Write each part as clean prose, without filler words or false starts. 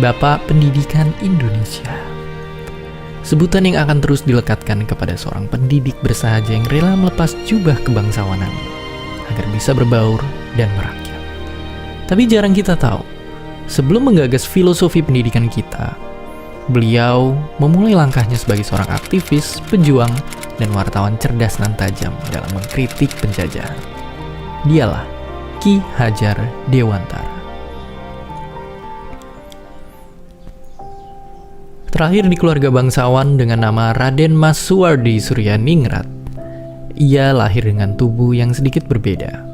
Bapak Pendidikan Indonesia. Sebutan yang akan terus dilekatkan kepada seorang pendidik bersahaja yang rela melepas jubah kebangsawanan agar bisa berbaur dan merakyat. Tapi jarang kita tahu, sebelum menggagas filosofi pendidikan kita, beliau memulai langkahnya sebagai seorang aktivis, pejuang, dan wartawan cerdas dan tajam dalam mengkritik penjajahan. Dialah Ki Hajar Dewantara. Terakhir di keluarga bangsawan dengan nama Raden Mas Suwardi Suryaningrat, ia lahir dengan tubuh yang sedikit berbeda.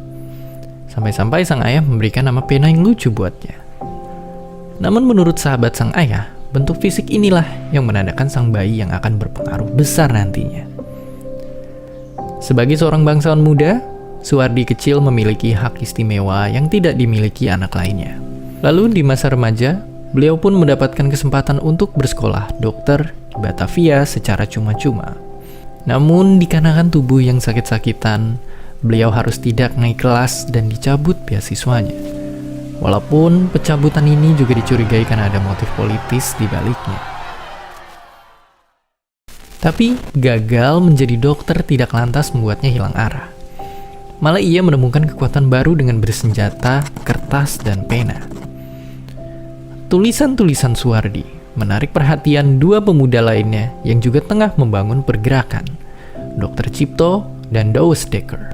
Sampai-sampai sang ayah memberikan nama pena yang lucu buatnya. Namun menurut sahabat sang ayah, bentuk fisik inilah yang menandakan sang bayi yang akan berpengaruh besar nantinya. Sebagai seorang bangsawan muda, Suwardi kecil memiliki hak istimewa yang tidak dimiliki anak lainnya. Lalu di masa remaja, beliau pun mendapatkan kesempatan untuk bersekolah dokter di Batavia secara cuma-cuma. Namun dikarenakan tubuh yang sakit-sakitan, beliau harus tidak naik kelas dan dicabut beasiswanya. Walaupun pencabutan ini juga dicurigai karena ada motif politis di baliknya. Tapi gagal menjadi dokter tidak lantas membuatnya hilang arah. Malah ia menemukan kekuatan baru dengan bersenjata, kertas, dan pena. Tulisan-tulisan Suwardi menarik perhatian dua pemuda lainnya yang juga tengah membangun pergerakan, Dr. Cipto dan Douwe Dekker.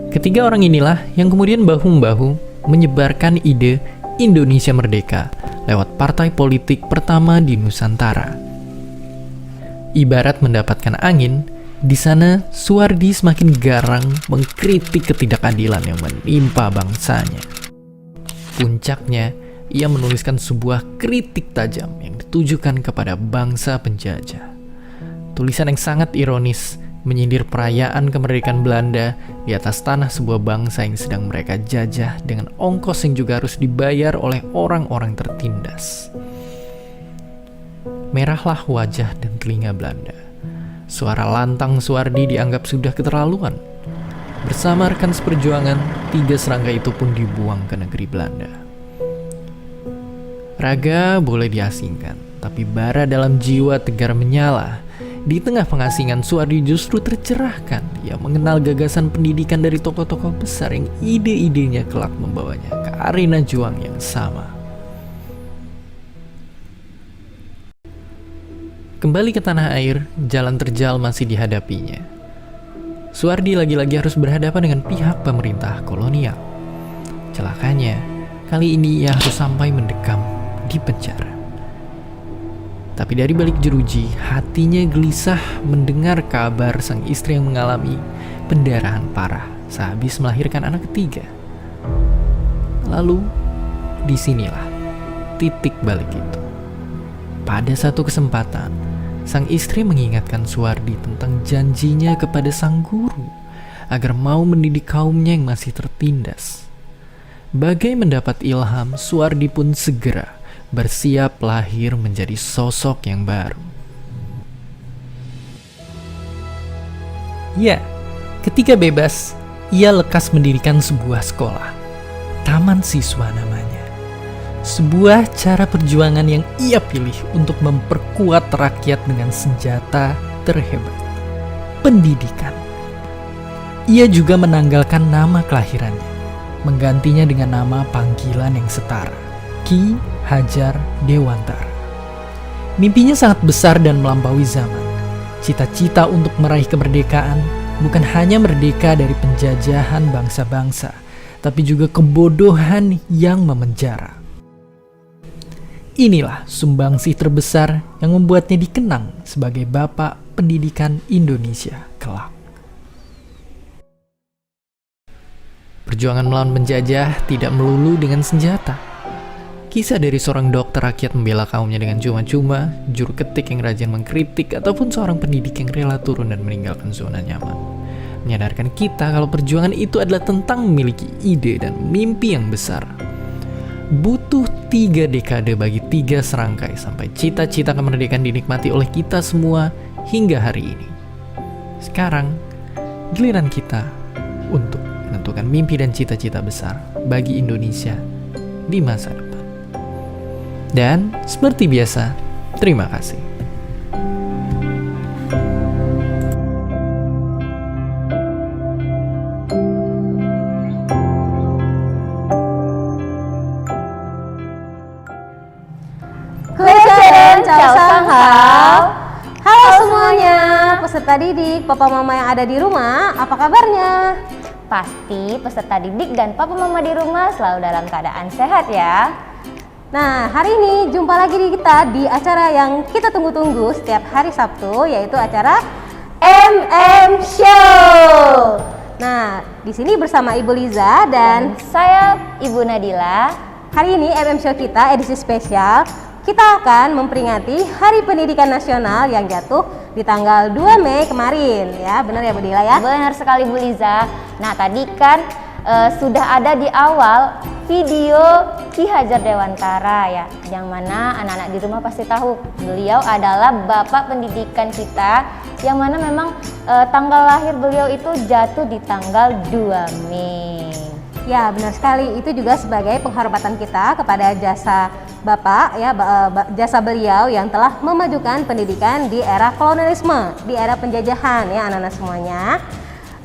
Ketiga orang inilah yang kemudian bahu-membahu menyebarkan ide Indonesia Merdeka lewat partai politik pertama di Nusantara. Ibarat mendapatkan angin, di sana Suwardi semakin garang mengkritik ketidakadilan yang menimpa bangsanya. Puncaknya, ia menuliskan sebuah kritik tajam yang ditujukan kepada bangsa penjajah. Tulisan yang sangat ironis menyindir perayaan kemerdekaan Belanda di atas tanah sebuah bangsa yang sedang mereka jajah dengan ongkos yang juga harus dibayar oleh orang-orang tertindas. Merahlah wajah dan telinga Belanda. Suara lantang Suwardi dianggap sudah keterlaluan. Bersama rekan seperjuangan, 3 serangga itu pun dibuang ke negeri Belanda. Raga boleh diasingkan, tapi bara dalam jiwa tegar menyala. Di tengah pengasingan, Suwardi justru tercerahkan. Ia mengenal gagasan pendidikan dari tokoh-tokoh besar yang ide-idenya kelak membawanya ke arena juang yang sama. Kembali ke tanah air, jalan terjal masih dihadapinya. Suwardi lagi-lagi harus berhadapan dengan pihak pemerintah kolonial. Celakanya, kali ini ia harus sampai mendekam di penjara. Tapi dari balik jeruji, hatinya gelisah mendengar kabar sang istri yang mengalami pendarahan parah sehabis melahirkan anak ketiga. Lalu, disinilah titik balik itu. Pada satu kesempatan, sang istri mengingatkan Suwardi tentang janjinya kepada sang guru agar mau mendidik kaumnya yang masih tertindas. Bagai mendapat ilham, Suwardi pun segera bersiap lahir menjadi sosok yang baru. Ya, ketika bebas, ia lekas mendirikan sebuah sekolah, Taman Siswa namanya. Sebuah cara perjuangan yang ia pilih untuk memperkuat rakyat dengan senjata terhebat, pendidikan. Ia juga menanggalkan nama kelahirannya, menggantinya dengan nama panggilan yang setara, Ki Hajar Dewantara. Mimpinya sangat besar dan melampaui zaman. Cita-cita untuk meraih kemerdekaan bukan hanya merdeka dari penjajahan bangsa-bangsa, tapi juga kebodohan yang memenjara. Inilah sumbangsih terbesar yang membuatnya dikenang sebagai Bapak Pendidikan Indonesia kelak. Perjuangan melawan penjajah tidak melulu dengan senjata. Kisah dari seorang dokter rakyat membela kaumnya dengan cuma-cuma, juru ketik yang rajin mengkritik, ataupun seorang pendidik yang rela turun dan meninggalkan zona nyaman, menyadarkan kita kalau perjuangan itu adalah tentang memiliki ide dan mimpi yang besar. Butuh 3 dekade bagi 3 serangkai sampai cita-cita kemerdekaan dinikmati oleh kita semua hingga hari ini. Sekarang, giliran kita untuk menentukan mimpi dan cita-cita besar bagi Indonesia di masa depan. Dan seperti biasa, terima kasih. Halo semuanya, peserta didik, papa mama yang ada di rumah, apa kabarnya? Pasti peserta didik dan papa mama di rumah selalu dalam keadaan sehat ya. Nah, hari ini jumpa lagi di kita di acara yang kita tunggu-tunggu setiap hari Sabtu, yaitu acara MM Show. Nah, di sini bersama Ibu Liza dan Saya Ibu Nadila. hari ini MM Show kita edisi spesial. Kita akan memperingati Hari Pendidikan Nasional yang jatuh di tanggal 2 Mei kemarin. Ya, benar ya Bu Dila ya? Benar sekali Bu Liza. Nah tadi kan sudah ada di awal video Ki Hajar Dewantara ya, yang mana anak-anak di rumah pasti tahu beliau adalah bapak pendidikan kita, yang mana memang tanggal lahir beliau itu jatuh di tanggal 2 Mei. Ya, benar sekali. Itu juga sebagai penghormatan kita kepada jasa Bapak ya, jasa beliau yang telah memajukan pendidikan di era kolonialisme, di era penjajahan ya anak-anak semuanya.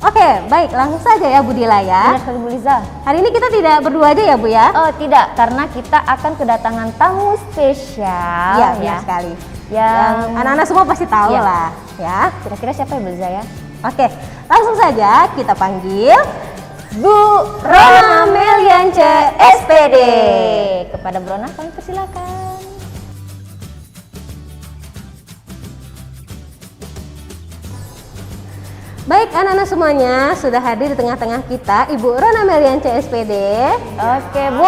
Oke, baik, langsung saja ya Bu Dila ya. Benar sekali Bu Liza. Hari ini kita tidak berdua aja ya Bu ya? Oh tidak, karena kita akan kedatangan tamu spesial. Iya, benar sekali. Yang anak-anak semua pasti tahu Iya. lah ya. Kira-kira siapa ya Bu Liza ya? Oke, langsung saja kita panggil Bu Rona Meliance SPD. Kepada Brona kami persilakan. Baik anak-anak semuanya, sudah hadir di tengah-tengah kita Ibu Rona Meliance SPD. Oke Bu,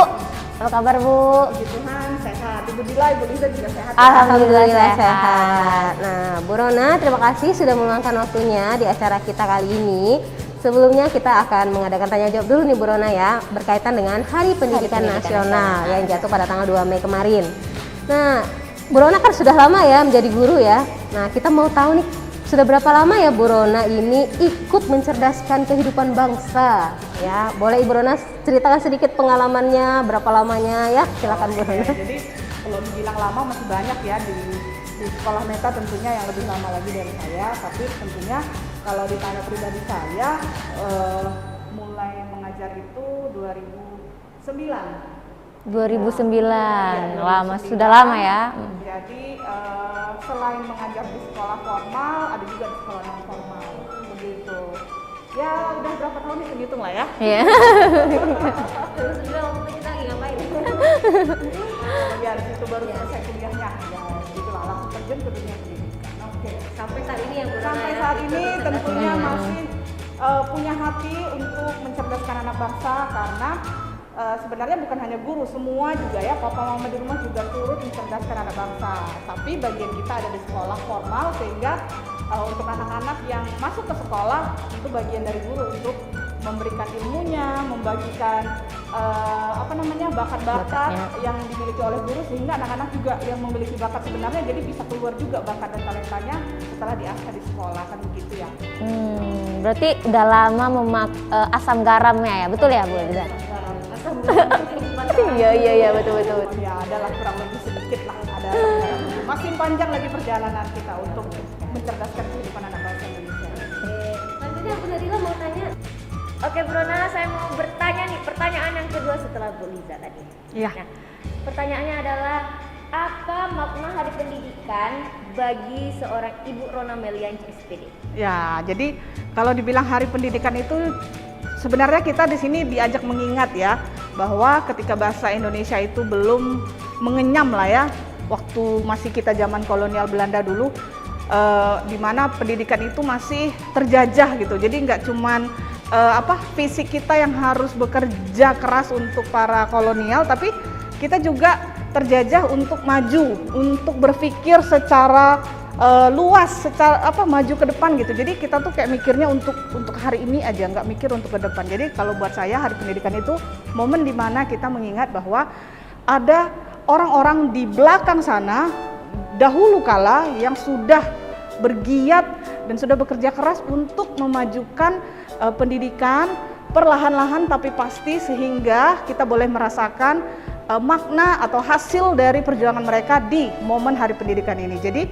apa kabar Bu? Puji Tuhan sehat. Ibu Dila, Ibu Liza juga sehat. Alhamdulillah sehat. sehat. Nah, Bu Rona, terima kasih sudah meluangkan waktunya di acara kita kali ini. Sebelumnya kita akan mengadakan tanya jawab dulu nih Bu Rona ya, berkaitan dengan Hari Pendidikan Nasional yang jatuh pada tanggal 2 Mei kemarin. Nah, Bu Rona kan sudah lama ya menjadi guru ya. Nah, kita mau tahu nih, sudah berapa lama ya Bu Rona ini ikut mencerdaskan kehidupan bangsa? Ya, boleh Ibu Rona ceritakan sedikit pengalamannya, berapa lamanya ya? Silakan Bu Rona. Jadi kalau dibilang lama masih banyak ya di sekolah Meta, tentunya yang lebih lama lagi dari saya. Tapi tentunya kalau ditanya pribadi saya, mulai mengajar itu 2009. 2009, lama 2009. sudah lama ya. Jadi selain mengajar di sekolah formal, ada juga di sekolah non formal, begitu. Ya udah berapa tahun nih, hitung lah ya. Iya. Sudah waktu kita lagi ngapain? Ya di situ baru selesai kuliahnya. Ya gitulah, langsung terjun ke dunia pendidikan. Oke. Sampai saat ini ya Bu Rona. Sampai ya? saat ini tentunya masih punya hati untuk mencerdaskan anak bangsa, karena sebenarnya bukan hanya guru, semua juga ya, papa mama di rumah juga turut mencerdaskan anak bangsa. Tapi bagian kita ada di sekolah formal, sehingga untuk anak-anak yang masuk ke sekolah itu bagian dari guru untuk memberikan ilmunya, membagikan bakat-bakat yang dimiliki oleh guru, sehingga anak-anak juga yang memiliki bakat sebenarnya jadi bisa keluar juga bakat dan talentanya setelah diasah di sekolah, kan begitu ya. Berarti udah lama asam garamnya ya, betul ya Bu Liza? Iya betul. Ya adalah kurang lebih sedikit lah, ada masih panjang lagi perjalanan kita untuk mencerdaskan kehidupan anak bangsa Indonesia. Selanjutnya Bu Nadila mau tanya. Oke Brona, saya mau bertanya nih, pertanyaan yang kedua setelah Bu Liza tadi. Iya. Nah, pertanyaannya adalah, apa makna Hari Pendidikan bagi seorang Ibu Rona Meliance SPD? Ya, jadi kalau dibilang Hari Pendidikan itu sebenarnya kita di sini diajak mengingat ya, bahwa ketika bahasa Indonesia itu belum mengenyam lah ya, waktu masih kita zaman kolonial Belanda dulu, di mana pendidikan itu masih terjajah gitu. Jadi nggak cuman fisik kita yang harus bekerja keras untuk para kolonial, tapi kita juga terjajah untuk maju, untuk berpikir secara luas, secara maju ke depan gitu. Jadi kita tuh kayak mikirnya untuk hari ini aja, nggak mikir untuk ke depan. Jadi kalau buat saya Hari Pendidikan itu momen dimana kita mengingat bahwa ada orang-orang di belakang sana dahulu kala yang sudah bergiat dan sudah bekerja keras untuk memajukan pendidikan perlahan-lahan tapi pasti, sehingga kita boleh merasakan makna atau hasil dari perjuangan mereka di momen Hari Pendidikan ini. Jadi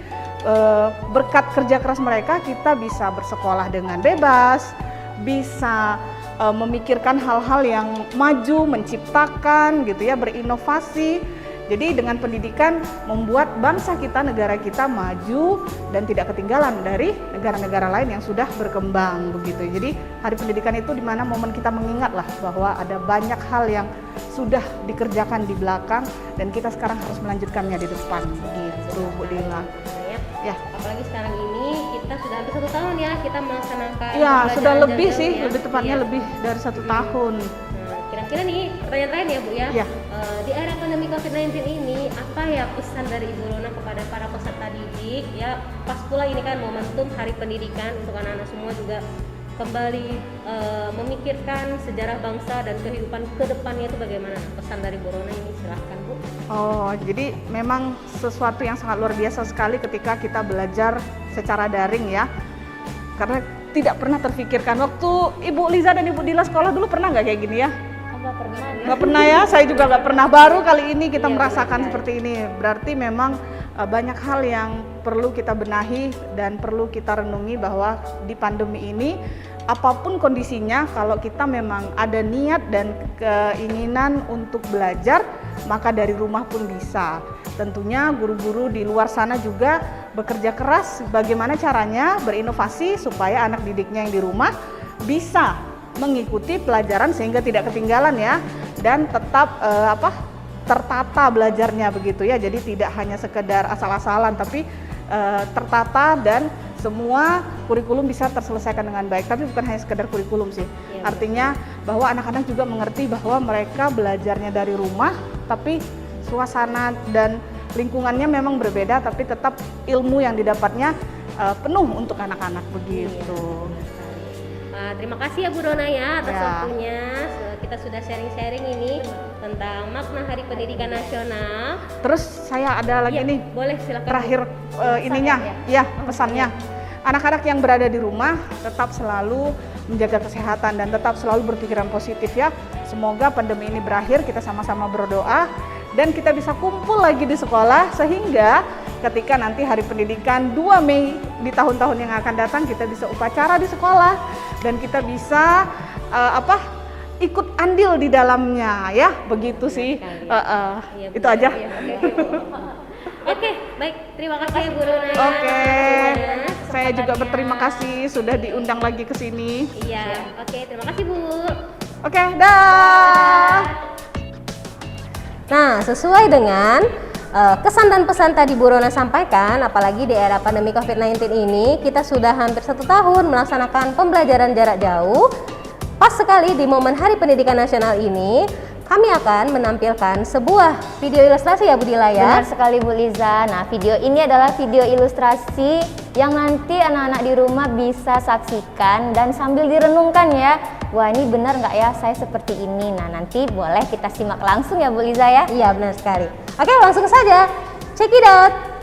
berkat kerja keras mereka kita bisa bersekolah dengan bebas, bisa memikirkan hal-hal yang maju, menciptakan gitu ya, berinovasi. Jadi dengan pendidikan membuat bangsa kita, negara kita maju dan tidak ketinggalan dari negara-negara lain yang sudah berkembang begitu. Jadi Hari Pendidikan itu dimana momen kita mengingat lah bahwa ada banyak hal yang sudah dikerjakan di belakang dan kita sekarang harus melanjutkannya di depan begitu Bu Dila. Ya. Apalagi sekarang ini kita sudah hampir 1 tahun ya kita melaksanakan. Ya sudah pembelajaran lebih jarak sih, jauh ya. lebih tepatnya Iya. lebih dari 1 tahun. Nah, kira-kira nih pertanyaan terakhir ya Bu ya. Iya. Di era pandemi COVID-19 ini apa ya pesan dari Ibu Rona kepada para peserta didik ya, pas pula ini kan momentum Hari Pendidikan untuk anak-anak semua juga kembali memikirkan sejarah bangsa dan kehidupan ke depannya itu bagaimana? Pesan dari Bu Rona ini silahkan Bu. Oh, jadi memang sesuatu yang sangat luar biasa sekali ketika kita belajar secara daring ya. Karena tidak pernah terfikirkan. Waktu Ibu Liza dan Ibu Dila sekolah dulu pernah nggak kayak gini ya? Enggak pernah. Nggak pernah ya, saya juga nggak pernah. Baru kali ini kita Iya, merasakan benar. seperti ini. Berarti memang banyak hal yang perlu kita benahi dan perlu kita renungi bahwa di pandemi ini apapun kondisinya, kalau kita memang ada niat dan keinginan untuk belajar, maka dari rumah pun bisa. Tentunya guru-guru di luar sana juga bekerja keras bagaimana caranya berinovasi supaya anak didiknya yang di rumah bisa mengikuti pelajaran sehingga tidak ketinggalan ya, dan tetap tertata belajarnya begitu ya. Jadi tidak hanya sekedar asal-asalan tapi tertata dan semua kurikulum bisa terselesaikan dengan baik. Tapi bukan hanya sekedar kurikulum sih. Iya, Artinya bahwa anak-anak juga mengerti bahwa mereka belajarnya dari rumah, tapi suasana dan lingkungannya memang berbeda, tapi tetap ilmu yang didapatnya penuh untuk anak-anak begitu. Terima kasih ya Bu Rona ya atas Ya. waktunya. Kita sudah sharing-sharing ini tentang makna Hari Pendidikan Nasional. Terus saya ada lagi Iya, nih boleh silakan. terakhir ininya, ya pesannya. Anak-anak yang berada di rumah tetap selalu menjaga kesehatan dan tetap selalu berpikiran positif ya. Semoga pandemi ini berakhir, kita sama-sama berdoa dan kita bisa kumpul lagi di sekolah sehingga ketika nanti Hari Pendidikan 2 Mei di tahun-tahun yang akan datang kita bisa upacara di sekolah dan kita bisa ikut andil di dalamnya ya, begitu sih. Iya, Itu benar. aja. Iya, Oke, baik. Terima kasih ya Bu Rona. Oke, Semuanya. saya juga berterima kasih sudah diundang lagi ke sini. Iya, oke. Terima kasih Bu. Oke, dah. Nah, sesuai dengan kesan dan pesan tadi Bu Rona sampaikan, apalagi di era pandemi COVID-19 ini, kita sudah hampir 1 tahun melaksanakan pembelajaran jarak jauh. Pas sekali di momen Hari Pendidikan Nasional ini, kami akan menampilkan sebuah video ilustrasi ya Bu Dila ya. Benar sekali Bu Liza. Nah, video ini adalah video ilustrasi yang nanti anak-anak di rumah bisa saksikan dan sambil direnungkan ya. Wah, ini benar nggak ya saya seperti ini? Nah, nanti boleh kita simak langsung ya Bu Liza ya. Iya, benar sekali. Oke, langsung saja. Check it out.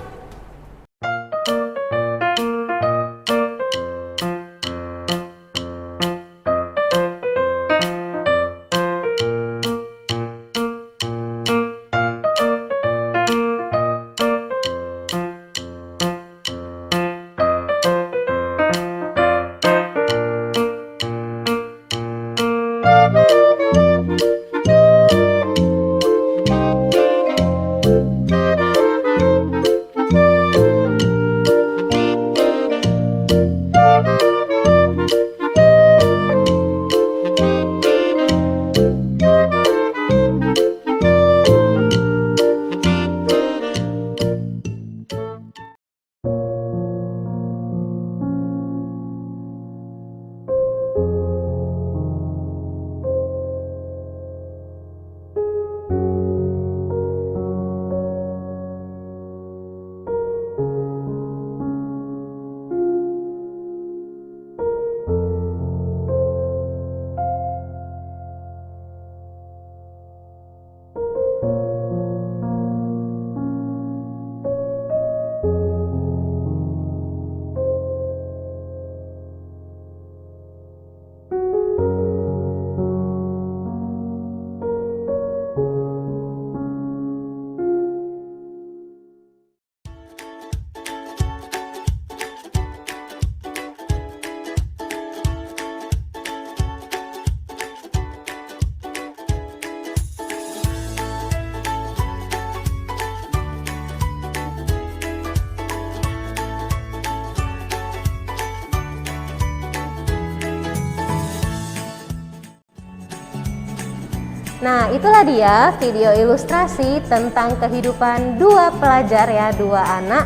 Nah, itulah dia video ilustrasi tentang kehidupan dua pelajar ya, dua anak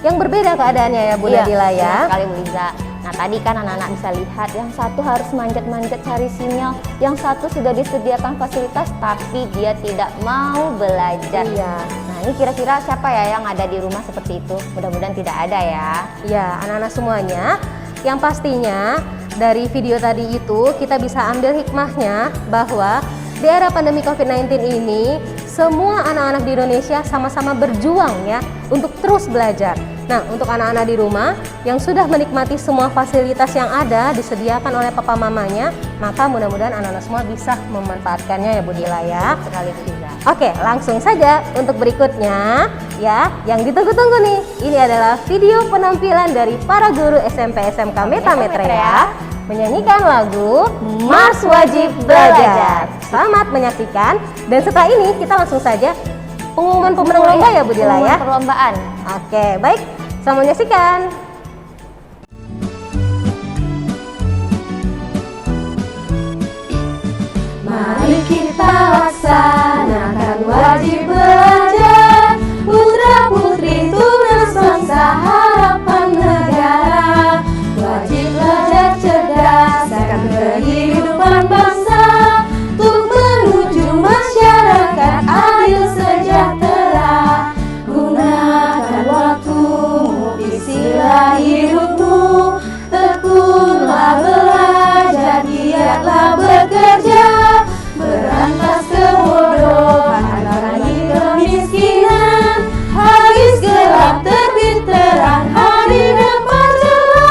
yang berbeda keadaannya ya Bu Nadila ya. Benar sekali Bu Liza. Nah tadi kan anak-anak bisa lihat yang satu harus manjat-manjat cari sinyal, yang satu sudah disediakan fasilitas tapi dia tidak mau belajar. Iya. Nah ini kira-kira siapa ya yang ada di rumah seperti itu? Mudah-mudahan tidak ada ya. Ya, anak-anak semuanya. Yang pastinya dari video tadi itu kita bisa ambil hikmahnya bahwa di era pandemi COVID-19 ini semua anak-anak di Indonesia sama-sama berjuang ya untuk terus belajar. Nah, untuk anak-anak di rumah yang sudah menikmati semua fasilitas yang ada disediakan oleh papa mamanya, maka mudah-mudahan anak-anak semua bisa memanfaatkannya ya Bu Dila ya. Sekali Bu Liza. Oke, langsung saja untuk berikutnya ya, yang ditunggu-tunggu nih. Ini adalah video penampilan dari para guru SMP SMK Metametrea menyanyikan lagu Mars Wajib Belajar. Selamat menyaksikan, dan setelah ini kita langsung saja pengumuman pemenang lomba ya Bu Dila ya. Pengumuman perlombaan. Oke, baik. Selamat menyaksikan. Mari kita laksanakan wajib belajar, putra putri tunas bangsa harapan negara. Wajib belajar cerdas akan kehidupan bangsa, untuk menuju masyarakat adil sejahtera. Gunakan waktumu, isilah hidupmu, tekunlah belajar, giatlah bekerja. Berantas kebodohan, kurangi kemiskinan, habis gelap terbit terang, hari depan cerah.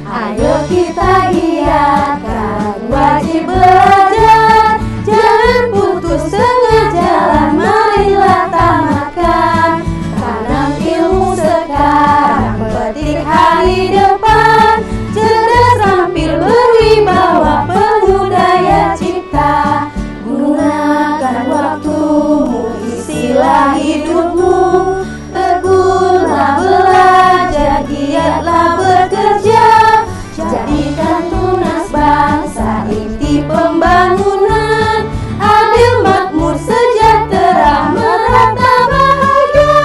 Ayo kita giatkan wajib belajar, jangan putus tengah jalan, marilah tamatkan. Tanam ilmu sekarang, petik hari depan, cerdas rampil berwibawa, penuh daya cipta. Gunakan waktumu, isilah hidupmu, tekunlah belajar, giatlah bekerja. Jadikan tunas bangsa inti pembangunan, adil makmur sejahtera merata bahagia.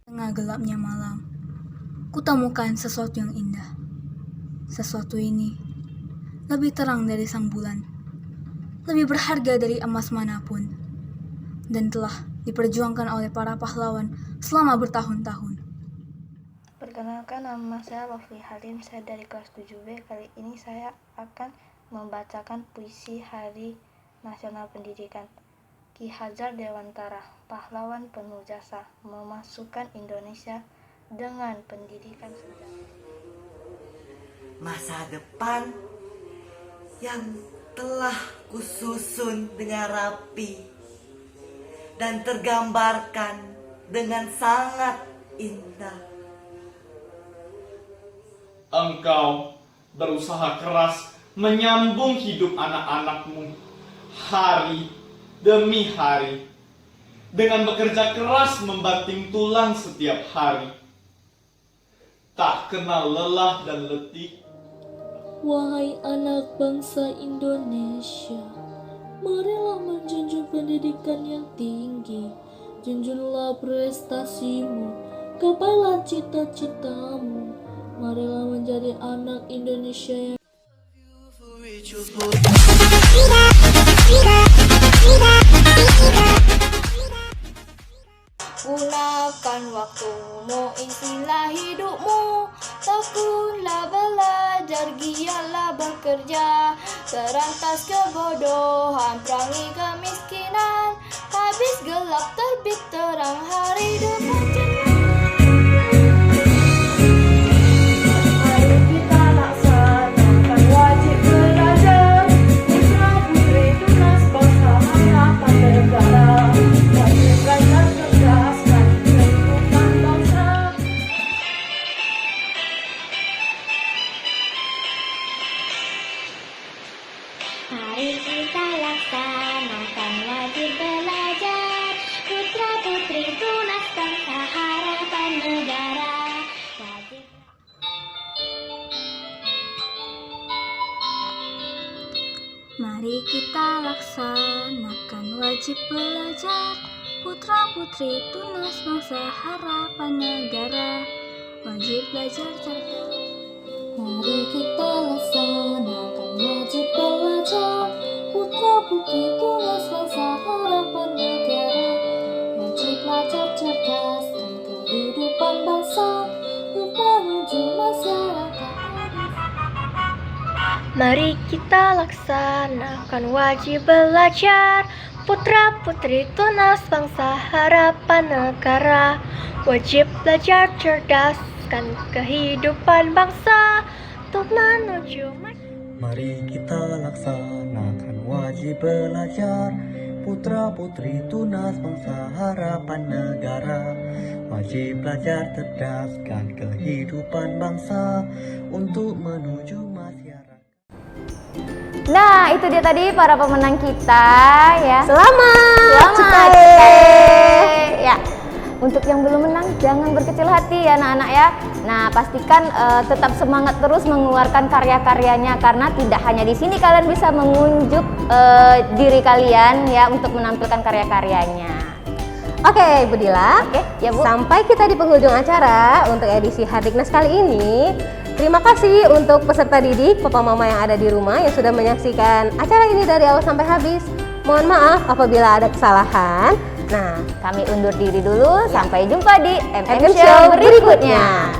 Tengah gelapnya malam, kutemukan sesuatu yang indah. Sesuatu ini lebih terang dari sang bulan, lebih berharga dari emas manapun, dan telah diperjuangkan oleh para pahlawan selama bertahun-tahun. Perkenalkan, nama saya Lofli Halim, saya dari kelas 7B. Kali ini saya akan membacakan puisi Hari Nasional Pendidikan. Ki Hajar Dewantara, pahlawan penuh jasa, memasukkan Indonesia dengan pendidikan sejahtera. Masa depan yang telah kususun dengan rapi dan tergambarkan dengan sangat indah. Engkau berusaha keras menyambung hidup anak-anakmu hari demi hari, dengan bekerja keras membanting tulang setiap hari, tak kenal lelah dan letih. Wahai anak bangsa Indonesia, marilah menjunjung pendidikan yang tinggi. Junjunglah prestasimu, gapailah cita-citamu. Marilah menjadi anak Indonesia yang Gunakan waktumu, isilah hidupmu. Tekunlah belajar, giatlah bekerja. Berantas kebodohan, perangi kemiskinan. Habis gelap terbit terang hari depan cerah. Mari kita laksanakan wajib belajar. Putra putri tunas bangsa harapan negara. Wajib belajar cerdaskan kehidupan bangsa. Mari kita laksanakan wajib belajar. Putra putri tunas bangsa harapan negara. Wajib. Mari kita laksanakan wajib belajar. Putra putri tunas bangsa harapan negara. Wajib belajar cerdas. Mari kita laksanakan wajib belajar. Putra putri tunas bangsa harapan negara. Wajib belajar cerdaskan kehidupan bangsa untuk menuju masyarakat. Mari kita laksanakan wajib belajar. Putra putri tunas bangsa harapan negara. Wajib belajar cerdaskan kehidupan bangsa untuk menuju Mari kita laksanakan wajib belajar. Putra putri tunas bangsa harapan negara. Wajib belajar cerdaskan kehidupan bangsa untuk menuju masyarakat. Nah, itu dia tadi para pemenang kita ya. Selamat. Ya. Untuk yang belum menang jangan berkecil hati ya anak-anak ya. Nah, pastikan tetap semangat terus mengeluarkan karya-karyanya karena tidak hanya di sini kalian bisa mengunjuk diri kalian ya untuk menampilkan karya-karyanya. Oke, Bu Dila. Oke, ya Bu. Sampai kita di penghujung acara untuk edisi Hardiknas kali ini. Terima kasih untuk peserta didik, papa mama yang ada di rumah yang sudah menyaksikan acara ini dari awal sampai habis. Mohon maaf apabila ada kesalahan. Nah, kami undur diri dulu. Sampai jumpa di MM Show berikutnya.